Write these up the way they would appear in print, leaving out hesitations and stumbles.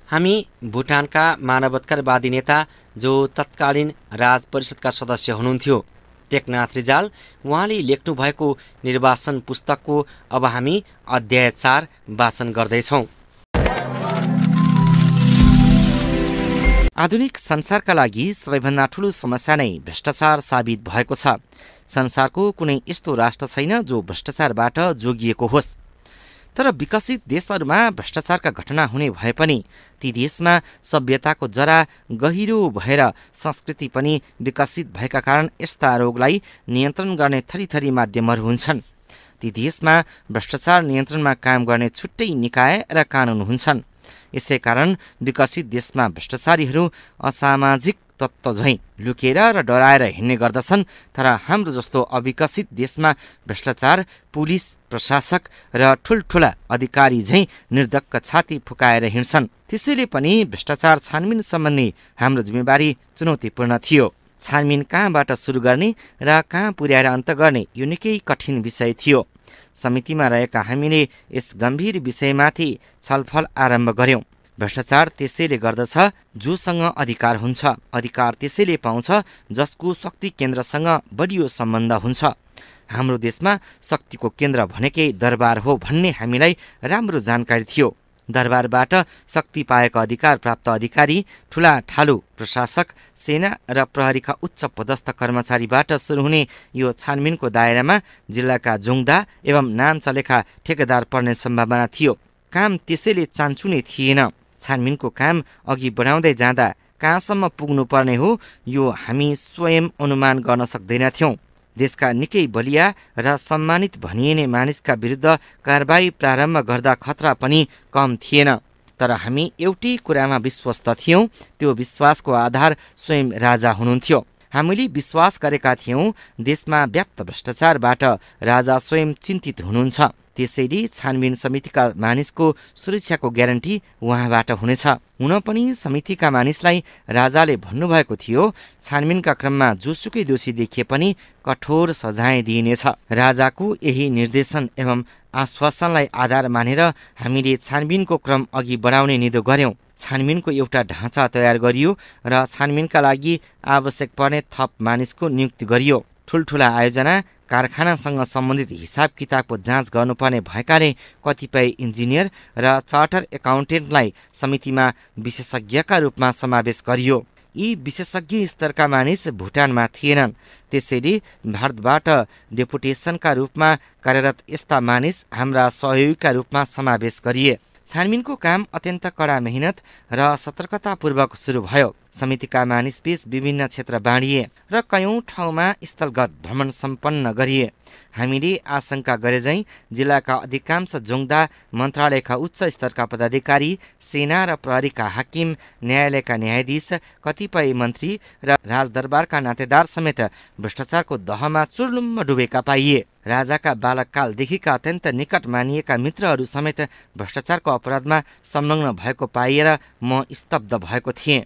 हामी भुटानका मानवाधिकारवादी नेता जो तत्कालीन राज परिषदका सदस्य हुनुहुन्थ्यो टेकनाथ रिजाल, उहाँले लेख्नु भएको निर्वासन पुस्तकको अब हामी अध्याय 4 वाचन गर्दैछौँ। आधुनिक संसारका लागि सबैभन्दा ठूलो समस्या नै भ्रष्टाचार साबित भएको छ। संसारको कुनै यस्तो राष्ट्र छैन जो भ्रष्टाचारबाट जोगिएको होस्। तर विकसित देशहरूमा भ्रष्टाचारका घटना हुने भए पनि ती देशमा सभ्यताको जरा गहिरो भएर संस्कृति पनि विकसित भएका कारण यस्ता रोगलाई नियन्त्रण गर्ने थरीथरी माध्यमहरू हुन्छन्। ती देशमा भ्रष्टाचार नियन्त्रणमा काम गर्ने छुट्टै निकाय र कानुन हुन्छन्। यसै कारण विकसित देशमा भ्रष्टाचारीहरू असामाजिक तत्त्व झैँ लुकेर र डराएर हिँड्ने गर्दछन्। तर हाम्रो जस्तो अविकसित देशमा भ्रष्टाचार पुलिस, प्रशासक र ठुल्ठुला अधिकारी झैँ निर्धक्क छाती फुकाएर हिँड्छन्। त्यसैले पनि भ्रष्टाचार छानबिन सम्बन्धी हाम्रो जिम्मेवारी चुनौतीपूर्ण थियो। छानबिन कहाँबाट सुरु गर्ने र कहाँ पुर्याएर अन्त गर्ने यो निकै कठिन विषय थियो। समितिमा रहेका हामीले यस गम्भीर विषयमाथि छलफल आरम्भ गर्यौं। भ्रष्टाचार त्यसैले गर्दछ जोसँग अधिकार हुन्छ। अधिकार त्यसैले पाउँछ जसको शक्ति केन्द्रसँग बलियो सम्बन्ध हुन्छ। हाम्रो देशमा शक्तिको केन्द्र भनेकै दरबार हो भन्ने हामीलाई राम्रो जानकारी थियो। दरबारबाट शक्ति पाएका अधिकार प्राप्त अधिकारी ठूला ठालु प्रशासक, सेना र प्रहरीका उच्च पदस्थ कर्मचारीबाट सुरु हुने यो छानबिनको दायरामा जिल्लाका जोङदा एवं नाम चलेका ठेकेदार पर्ने सम्भावना थियो। काम त्यसैले चान्चुने थिएन। छानबिनको काम अघि बढाउँदै जाँदा कहाँसम्म पुग्नुपर्ने हो यो हामी स्वयं अनुमान गर्न सक्दैनथ्यौँ। देशका निकै बलिया र सम्मानित भनिने मानिसका विरुद्ध कारबाही प्रारम्भ गर्दा खतरा पनि कम थिएन। तर हामी एउटै कुरामा विश्वस्त थियौँ, त्यो विश्वासको आधार स्वयं राजा हुनुहुन्थ्यो। हामीले विश्वास गरेका थियौँ देशमा व्याप्त भ्रष्टाचारबाट राजा स्वयं चिन्तित हुनुहुन्छ। त्यसैले छानबिन समितिका मानिसको सुरक्षाको ग्यारेन्टी उहाँबाट हुनेछ। हुन पनि समितिका मानिसलाई राजाले भन्नुभएको थियो छानबिनका क्रममा जोसुकै दोषी देखिए पनि कठोर सजाय दिइनेछ। राजाको यही निर्देशन एवं आश्वासनलाई आधार मानेर हामीले छानबिनको क्रम अघि बढाउने निधो गर्यौं। छानबिनको एउटा ढाँचा तयार गरियो र छानबिनका लागि आवश्यक पर्ने थप मानिसको नियुक्ति गरियो। ठुल्ठुला आयोजना, कारखानासँग सम्बन्धित हिसाब किताबको जाँच गर्नुपर्ने भएकाले कतिपय इन्जिनियर र चार्टर एकाउन्टेन्टलाई समितिमा विशेषज्ञका रूपमा समावेश गरियो। यी विशेषज्ञ स्तरका मानिस भुटानमा थिएनन्। त्यसैले भारतबाट डेपुटेसनका रूपमा कार्यरत यस्ता मानिस हाम्रा सहयोगीका रूपमा समावेश गरिए। छानबिनको काम अत्यन्त कडा मेहनत र सतर्कतापूर्वक सुरु भयो। समितिका मानिसबीच विभिन्न क्षेत्र बाँडिए र कयौं ठाउँमा स्थलगत भ्रमण सम्पन्न गरिए। हामीले आशंका गरेझैं जिल्लाका अधिकांश जोङदा मन्त्रालयका उच्च स्तरका पदाधिकारी, सेना र प्रहरीका हाकिम, न्यायालयका न्यायाधीश, कतिपय मन्त्री र राजदरबारका नातेदार समेत भ्रष्टाचारको दहमा चुर्लुम्म डुबेका पाइए। राजाका बालककालदेखिका अत्यन्त निकट मानिएका मित्रहरू समेत भ्रष्टाचारको अपराधमा संलग्न भएको पाइएर म स्तब्ध भएको थिएँ।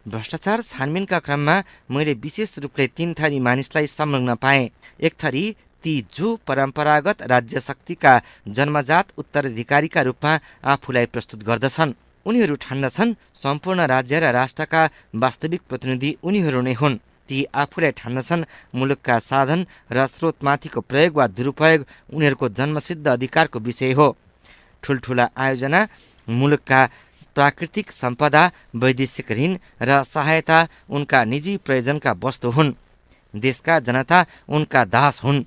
भ्रष्टाचार छानबिनका क्रममा मैले विशेष रूपले 3 थरी मानिसलाई संलग्न पाएँ। एक थरी ती जो परम्परागत राज्य शक्तिका जन्मजात उत्तराधिकारीका रूपमा आफूलाई प्रस्तुत गर्दछन्। उनीहरू ठान्दछन् सम्पूर्ण राज्य र राष्ट्रका वास्तविक प्रतिनिधि उनीहरू नै हुन्। ती आफूलाई ठान्दछन् मुलुकका साधन र स्रोतमाथिको प्रयोग वा दुरुपयोग उनीहरूको जन्मसिद्ध अधिकारको विषय हो। ठुल्ठुला आयोजना, मुलुकका प्राकृतिक सम्पदा, वैदेशिक ऋण र सहायता उनका निजी प्रयोजनका वस्तु हुन्। देशका जनता उनका दास हुन्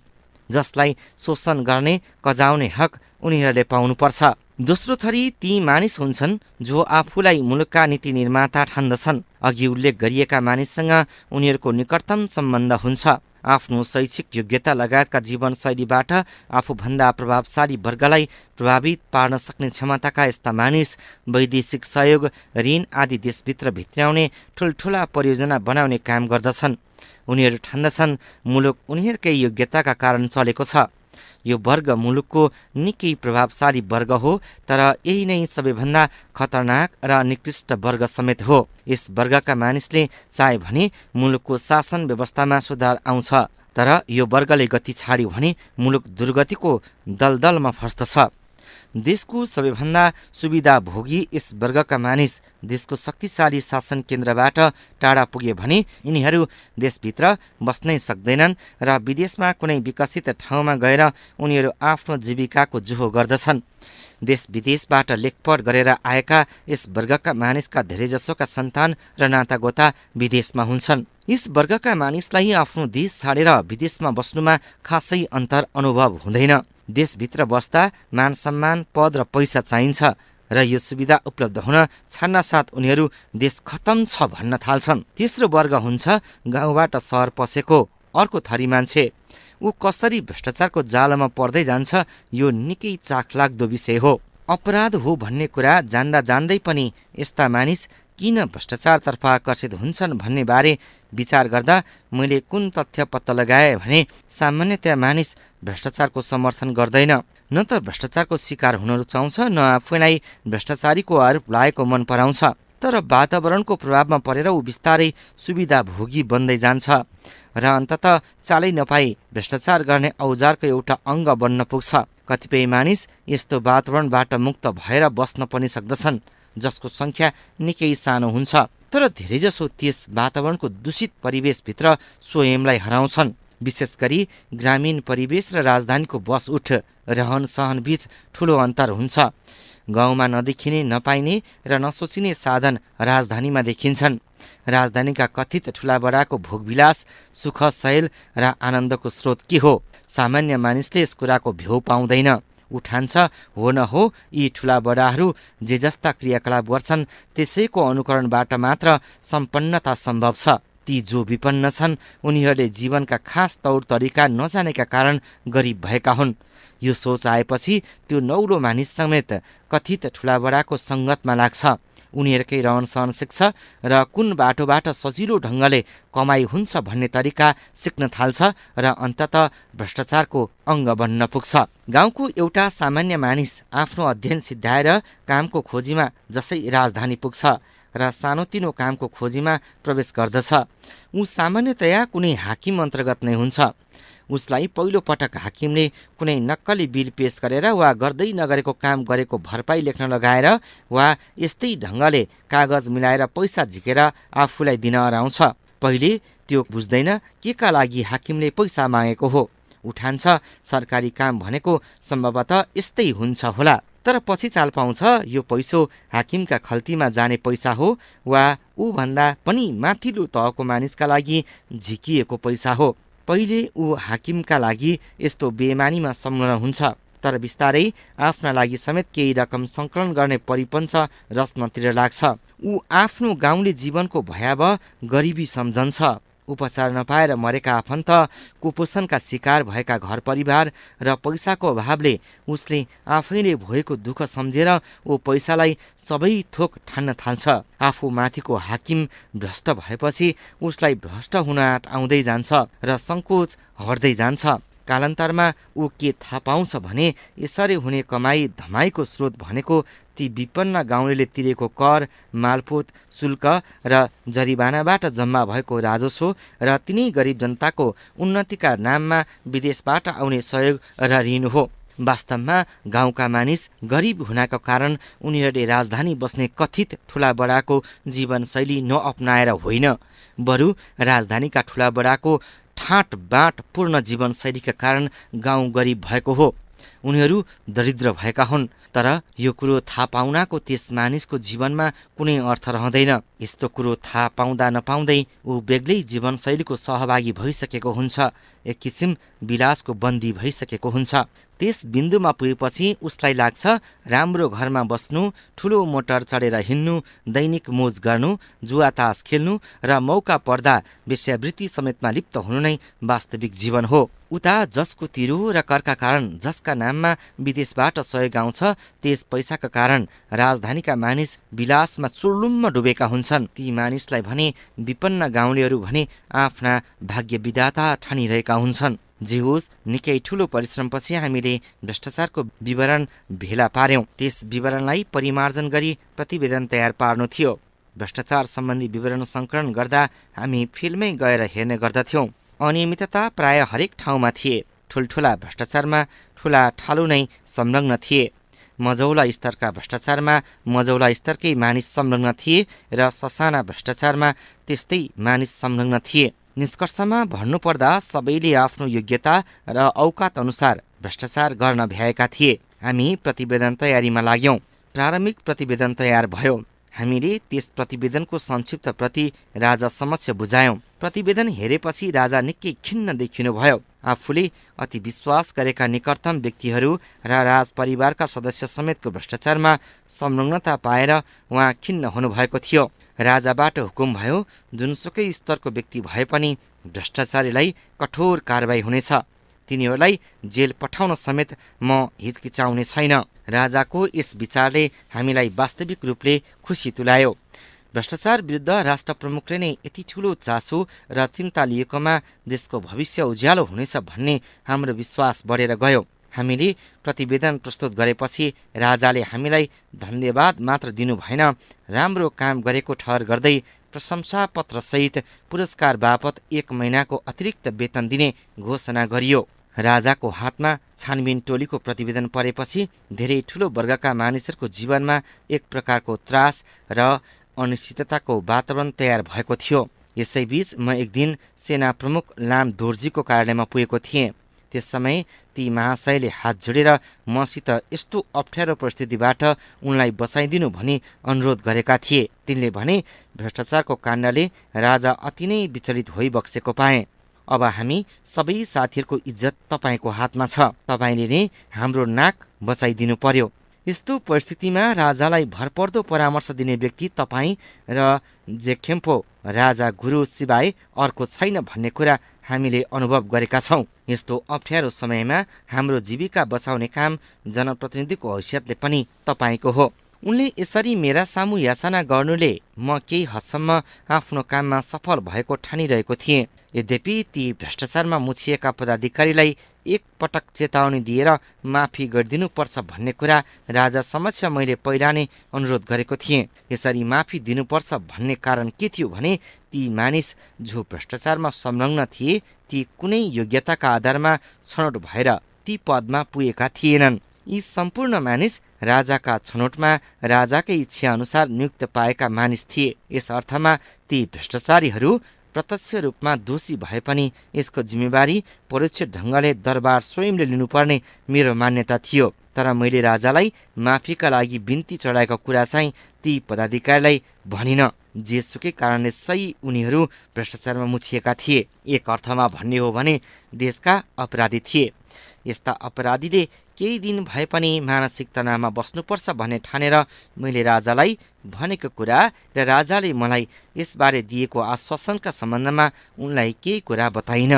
जसलाई शोषण गर्ने, कजाउने हक उनीहरूले पाउनुपर्छ। दोस्रो थरी ती मानिस हुन्छन् जो आफूलाई मुलुकका नीति निर्माता ठान्दछन्। अघि उल्लेख गरिएका मानिससँग उनीहरूको निकटतम सम्बन्ध हुन्छ। आफ्नो शैक्षिक योग्यता लगायतका जीवनशैलीबाट आफूभन्दा प्रभावशाली वर्गलाई प्रभावित पार्न सक्ने क्षमताका यस्ता मानिस वैदेशिक सहयोग, ऋण आदि देशभित्र भित्र्याउने ठुल्ठुला परियोजना बनाउने काम गर्दछन्। उनीहरू ठान्दछन् मुलुक उनीहरूकै योग्यताका कारण चलेको छ। यो वर्ग मुलुकको निकै प्रभावशाली वर्ग हो, तर यही नै सबैभन्दा खतरनाक र निकृष्ट वर्ग समेत हो। यस वर्गका मानिसले चाहे भने मुलुकको शासन व्यवस्थामा सुधार आउँछ, तर यो वर्गले गति छाड्यो भने मुलुक दुर्गतिको दलदलमा फस्दछ। देशको सबैभन्दा सुविधा भोगी यस वर्गका मानिस देशको शक्तिशाली शासन केन्द्रबाट टाढा पुगे भने यिनीहरू देशभित्र बस्नै सक्दैनन् र विदेशमा कुनै विकसित ठाउँमा गएर उनीहरू आफ्नो जीविकाको जुहो गर्दछन्। देश विदेशबाट लेखपढ गरेर आएका यस वर्गका मानिसका धेरैजसोका सन्तान र नातागोता विदेशमा हुन्छन्। यस वर्गका मानिसलाई आफ्नो देश छाडेर विदेशमा बस्नुमा खासै अन्तर अनुभव हुँदैन। देशभित्र बस्दा मान सम्मान पद र पैसा चाहिन्छ र यो सुविधा उपलब्ध हुन छान्नासाथ उनीहरू देश खतम छ भन्न थाल्छन्। तेस्रो वर्ग हुन्छ गाउँबाट सहर पसेको अर्को थरी मान्छे। ऊ कसरी भ्रष्टाचारको जालमा पर्दै जान्छ यो निकै चाखलाग्दो विषय हो। अपराध हो भन्ने कुरा जान्दा जान्दै पनि यस्ता मानिस किन भ्रष्टाचारतर्फ आकर्षित हुन्छन् भन्ने बारे विचार गर्दा मैले कुन तथ्य पत्ता लगाएँ भने सामान्यतया मानिस भ्रष्टाचारको समर्थन गर्दैन। न त भ्रष्टाचारको शिकार हुन रुचाउँछ न आफैलाई भ्रष्टाचारीको आरोप लागेको मन पराउँछ। तर वातावरणको प्रभावमा परेर ऊ बिस्तारै सुविधा भोगी बन्दै जान्छ र अन्ततः चालै नपाई भ्रष्टाचार गर्ने औजारको एउटा अङ्ग बन्न पुग्छ। कतिपय मानिस यस्तो वातावरणबाट मुक्त भएर बस्न पनि सक्दछन् जसको सङ्ख्या निकै सानो हुन्छ, तर धेरैजसो त्यस वातावरणको दूषित परिवेशभित्र स्वयंलाई हराउँछन्। विशेष गरी ग्रामीण परिवेश र राजधानीको बस उठ रहन सहन बीच ठुलो अन्तर हुन्छ। गाउँमा नदेखिने नपाइने र नसोचिने साधन राजधानीमा देखिन्छन्। राजधानीका कथित ठुलाबडाको भोगविलास सुख शैल र आनन्दको स्रोत के हो? सामान्य मानिसले यस कुराको भ्यू पाउँदैन। उठान्छ हो न हो यी ठुलाबडाहरू जे जस्ता क्रियाकलाप गर्छन् त्यसैको अनुकरणबाट मात्र सम्पन्नता सम्भव छ। ती जो विपन्न छन् उनीहरूले जीवनका खास तौर तरिका नजानेका कारण गरिब भएका हुन्। यो सोच आएपछि त्यो नौलो मानिस समेत कथित ठुलाबडाको सङ्गतमा लाग्छ। उनीहरूकै रहन सहन सिक्छ र कुन बाटोबाट सजिलो ढङ्गले कमाई हुन्छ भन्ने तरिका सिक्न थाल्छ र अन्ततः भ्रष्टाचारको अङ्ग बन्न पुग्छ। गाउँको एउटा सामान्य मानिस आफ्नो अध्ययन सिद्ध्याएर कामको खोजीमा जसै राजधानी पुग्छ र सानोतिनो कामको खोजीमा प्रवेश गर्दछ। ऊ सामान्यतया कुनै हाकिम अन्तर्गत नै हुन्छ। उसलाई पहिलो पटक हाकिमले कुनै नक्कली बिल पेश गरेर वा गर्दै नगरेको काम गरेको भरपाई लेख्न लगाएर वा यस्तै ढङ्गले कागज मिलाएर पैसा झिकेर आफूलाई दिन अराउँछ। पहिले त्यो बुझ्दैन के का लागि हाकिमले पैसा मागेको हो। उठान्छ सरकारी काम भनेको सम्भवतः यस्तै हुन्छ होला, तर पछि चाल पाउँछ यो पैसो हाकिमका खल्तीमा जाने पैसा हो वा ऊभन्दा पनि माथिल्लो तहको मानिसका लागि झिकिएको पैसा हो। पहिले ऊ हाकिमका लागि यस्तो बेमानीमा संलग्न हुन्छ, तर बिस्तारै आफ्ना लागि समेत केही रकम सङ्कलन गर्ने परिपन्च रच्नतिर लाग्छ। ऊ आफ्नो गाउँले जीवनको भयावह गरिबी सम्झन्छ। उपचार नपाएर मरेका आफन्त, कुपोषणका शिकार भएका घर परिवार र पैसाको अभावले उसले आफैले भएको दुःख सम्झेर ऊ पैसालाई सबै थोक ठान्न थाल्छ। आफू माथिको हाकिम भ्रष्ट भएपछि उसलाई भ्रष्ट हुन आउँदै जान्छ र सङ्कोच हट्दै जान्छ। कालान्तरमा ऊ के थाहा पाउँछ भने यसरी हुने कमाई धमाईको स्रोत भनेको ती विपन्न गाउँलेले तिरेको कर, मालपोत, शुल्क र जरिवानाबाट जम्मा भएको राजस्व र तिनै गरिब जनताको उन्नतिका नाममा विदेशबाट आउने सहयोग र ऋण हो। वास्तवमा गाउँका मानिस गरिब हुनाको कारण उनीहरूले राजधानी बस्ने कथित ठुलाबडाको जीवनशैली नअपनाएर होइन, बरु राजधानीका ठुलाबडाको ठाँटबाट पूर्ण जीवनशैलीका कारण गाउँ गरिब भएको हो। उनीहरू दरिद्र भएका हुन्, तर यो कुरो थाहा पाउनाको त्यस मानिसको जीवनमा कुनै अर्थ रहँदैन। यस्तो कुरो थाहा पाउँदा नपाउँदै ऊ बेग्लै जीवनशैलीको सहभागी भइसकेको हुन्छ, एक किसिम विलासको बन्दी भइसकेको हुन्छ। त्यस बिन्दुमा पुगेपछि उसलाई लाग्छ राम्रो घरमा बस्नु, ठुलो मोटर चढेर हिँड्नु, दैनिक मोज गर्नु, जुवा तास खेल्नु र मौका पर्दा वेश्यावृत्ति समेतमा लिप्त हुनु नै वास्तविक जीवन हो। उता जसको तिरो र करका कारण जसका नाममा विदेशबाट सहयोग आउँछ त्यस पैसाका कारण राजधानीका मानिस विलासमा चुर्लुम्म डुबेका हुन्छन्। ती मानिसलाई भने विपन्न गाउँलेहरू भने आफ्ना भाग्य विधाता ठानिरहेका हुन्छन्। जे होस्, निकै ठुलो परिश्रमपछि हामीले भ्रष्टाचारको विवरण भेला पार्यौं। त्यस विवरणलाई परिमार्जन गरी प्रतिवेदन तयार पार्नु थियो। भ्रष्टाचार सम्बन्धी विवरण सङ्कलन गर्दा हामी फिल्मै गएर हेर्ने गर्दथ्यौं। अनियमितता प्राय हरेक ठाउँमा थिए। ठुल्ठुला भ्रष्टाचारमा ठुला ठालु नै संलग्न थिए। मझौला स्तरका भ्रष्टाचारमा मझौला स्तरकै मानिस संलग्न थिए र ससाना भ्रष्टाचारमा त्यस्तै मानिस संलग्न थिए। निष्कर्षमा भन्नुपर्दा सबैले आफ्नो योग्यता र औकात अनुसार भ्रष्टाचार गर्न भ्याएका थिए। हामी प्रतिवेदन तयारीमा लाग्यौं। प्रारम्भिक प्रतिवेदन तयार भयो। हामीले त्यस प्रतिवेदनको संक्षिप्त प्रति राजा समक्ष बुझायौं। प्रतिवेदन हेरेपछि राजा निकै खिन्न देखिनुभयो। आफूले अति विश्वास गरेका निकटतम व्यक्तिहरू र राजपरिवारका सदस्य समेतको भ्रष्टाचारमा संलग्नता पाएर उहाँ खिन्न हुनुभएको थियो। राजाबाट हुकुम भयो, जुनसुकै स्तरको व्यक्ति भए पनि भ्रष्टाचारीलाई कठोर कारबाही हुनेछ। तिनीहरूलाई जेल पठाउन समेत म हिचकिचाउने छैन। राजाको यस विचारले हामीलाई वास्तविक रूपले खुसी तुल्यायो। भ्रष्टाचार विरुद्ध राष्ट्र प्रमुखले नै यति ठूलो चासो र चिन्ता लिएकोमा देशको भविष्य उज्यालो हुनेछ भन्ने हाम्रो विश्वास बढेर गयो। हामीले प्रतिवेदन प्रस्तुत गरेपछि राजाले हामीलाई धन्यवाद मात्र दिनु भएन, राम्रो काम गरेको ठहर गर्दै प्रशंसा पत्रसहित पुरस्कार बापत 1 महिनाको अतिरिक्त वेतन दिने घोषणा गरियो। राजाको हातमा छानबिन टोलीको प्रतिवेदन परेपछि धेरै ठूलो वर्गका मानिसहरूको जीवनमा एक प्रकारको त्रास र अनिश्चितताको वातावरण तयार भएको थियो। यसैबीच म एक दिन सेना प्रमुख लाम दोर्जीको कार्यालयमा पुगेको थिएँ। त्यस समय ती महाशयले हात जोडेर मसित यस्तो अप्ठ्यारो परिस्थितिबाट उनलाई बचाइदिनु भनी अनुरोध गरेका थिए। तिनले भने, भ्रष्टाचारको काण्डले राजा अति नै विचलित भइबक्सेको पाए। अब हामी सबै साथीहरूको इज्जत तपाईँको हातमा छ। तपाईँले नै हाम्रो नाक बचाइदिनु पर्यो। यस्तो परिस्थितिमा राजालाई भरपर्दो परामर्श दिने व्यक्ति तपाईँ र जेखेम्पो राजा गुरु सिवाय अर्को छैन भन्ने कुरा हामीले अनुभव गरेका छौँ। यस्तो अप्ठ्यारो समयमा हाम्रो जीविका बचाउने काम जनप्रतिनिधिको हैसियतले पनि तपाईँको हो। उनले यसरी मेरा सामु याचना गर्नुले म केही हदसम्म आफ्नो काममा सफल भएको ठानिरहेको थिएँ। यद्यपि ती भ्रष्टाचारमा मुछिएका पदाधिकारीलाई एक पटक चेतावनी दिएर माफी गरिदिनुपर्छ भन्ने कुरा राजा समक्ष मैले पहिला नै अनुरोध गरेको थिएँ। यसरी माफी दिनुपर्छ भन्ने कारण के थियो भने ती मानिस जो भ्रष्टाचारमा संलग्न थिए ती कुनै योग्यताका आधारमा छनौट भएर ती पदमा पुगेका थिएनन्। यी सम्पूर्ण मानिस राजाका छनौटमा राजाकै इच्छा अनुसार नियुक्त पाएका मानिस थिए। यस अर्थमा ती भ्रष्टाचारीहरू प्रत्यक्ष रूपमा दोषी भए पनि यसको जिम्मेवारी परोक्ष ढङ्गले दरबार स्वयंले लिनुपर्ने मेरो मान्यता थियो। तर मैले राजालाई माफीका लागि बिन्ती चढाएको कुरा चाहिँ ती पदाधिकारीलाई भनिन। जेसुकै कारणले सही उनीहरू भ्रष्टाचारमा मुछिएका थिए। एक अर्थमा भन्ने हो भने देशका अपराधी थिए। यस्ता अपराधीले केही दिन भए पनि मानसिक तनावमा बस्नुपर्छ भन्ने ठानेर मैले राजालाई भनेको कुरा र राजाले मलाई यसबारे दिएको आश्वासनका सम्बन्धमा उनलाई केही कुरा बताइन।